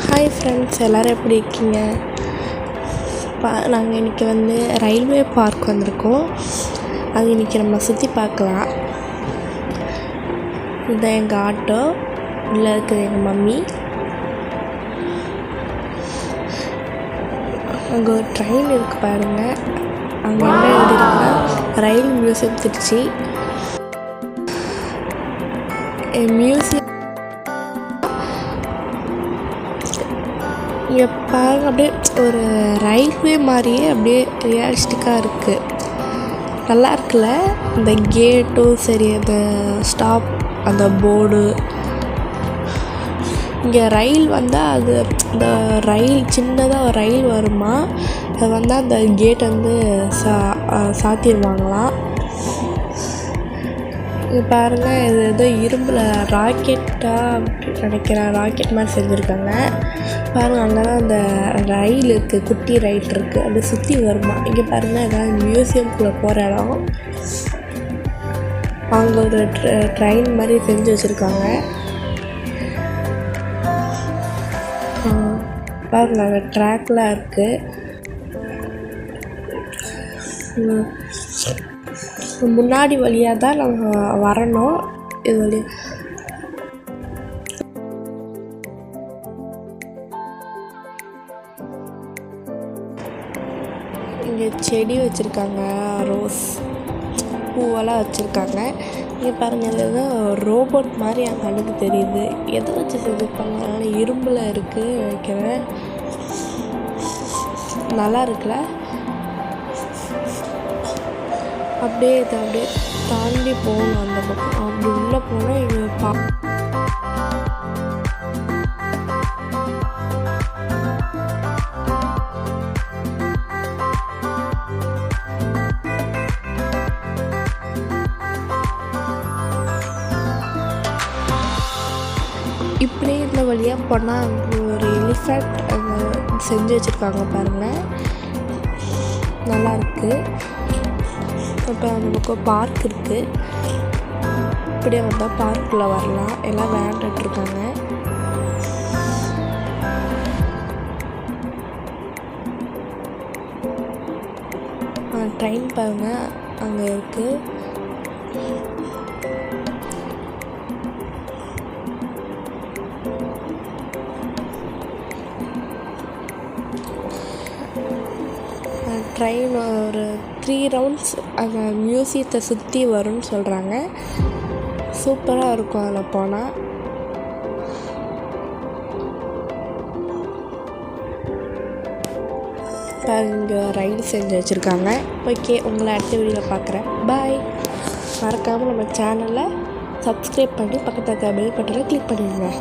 Hi friends, எல்லோரும் எப்படி இருக்கீங்க? நாங்கள் இன்றைக்கி ரயில்வே பார்க் வந்திருக்கோம். அது இன்றைக்கி நம்ம சுற்றி பார்க்கலாம். இதுதான் எங்கள் ஆட்டோ, உள்ளே இருக்குது எங்கள் மம்மி. அங்கே ஒரு ட்ரெயின் இருக்குது பாருங்கள். அங்கே என்ன எழுதிருக்குன்னா ரயில் மியூசியம் திருச்சி. மியூசியம் இங்கே பாருங்க, அப்படியே ஒரு ரயில்வே மாதிரியே அப்படியே ரியலிஸ்டிக்காக இருக்குது. நல்லா இருக்குல்ல? இந்த கேட்டும் சரி, அந்த ஸ்டாப், அந்த போர்டு. இங்கே ரயில் வந்தால் அது இந்த ரயில் சின்னதாக ஒரு ரயில் வருமா, அது வந்தால் அந்த கேட் சாத்திடுவாங்களாம். இது பாருங்கள், இது ஏதோ இரும்பில் ராக்கெட்டாக நினைக்கிறேன், ராக்கெட் மாதிரி செஞ்சுருக்காங்க பாருங்கள். அங்கே தான் அந்த ரயில் இருக்குது, குட்டி ரயில் இருக்குது, அப்படி சுற்றி வருமா. இங்கே பாருங்கள், ஏதாவது மியூசியம்குள்ளே போகிற இடம். அங்கே ஒரு ட்ரெயின் மாதிரி செஞ்சு வச்சுருக்காங்க பாருங்க. அங்கே ட்ராக்லாம் இருக்குது. முன்னாடி வழியாக தான் நம்ம வரணும். இது வழியாக இங்கே செடி வச்சுருக்காங்க, ரோஸ் பூவெல்லாம் வச்சுருக்காங்க. இங்கே பாருங்கள், இது ஏதோ ரோபோட் மாதிரி என் கண்ணுக்கு தெரியுது. எதை வச்சு செஞ்சுருப்பாங்க? ஆனால் இரும்பில் இருக்குது நினைக்கிறேன். நல்லா இருக்குல்ல? அப்படியே இதை அப்படியே தாண்டி போகணும் அந்த பக்கம். அப்படி உள்ளே போனால் இங்கே இப்படியே இந்த வழியாக போனால் அங்கே ஒரு எலிஃபண்ட் செஞ்சு வச்சுருக்காங்க பாருங்கள், நல்லாயிருக்கு. அப்புறம் அந்த பக்கம் பார்க் இருக்குது. இப்படியே வந்தால் பார்க்குள்ளே வரலாம். எல்லாம் விளையாண்டுட்ருக்காங்க. ட்ரெயின் பாருங்கள், அங்கே இருக்குது. ட்ரெயின் ஒரு 3 ரவுண்ட்ஸ் அந்த மியூசியத்தை சுற்றி வரும்னு சொல்கிறாங்க. சூப்பராக இருக்கும் அதில் போனால். இங்கே ரயில் செஞ்சு வச்சுருக்காங்க. ஓகே, உங்களை அடுத்த வீடியோவில் பார்க்குறேன். பாய். மறக்காமல் நம்ம சேனலை சப்ஸ்கிரைப் பண்ணி பக்கத்தில் பெல் பட்டனை கிளிக் பண்ணிடுங்க.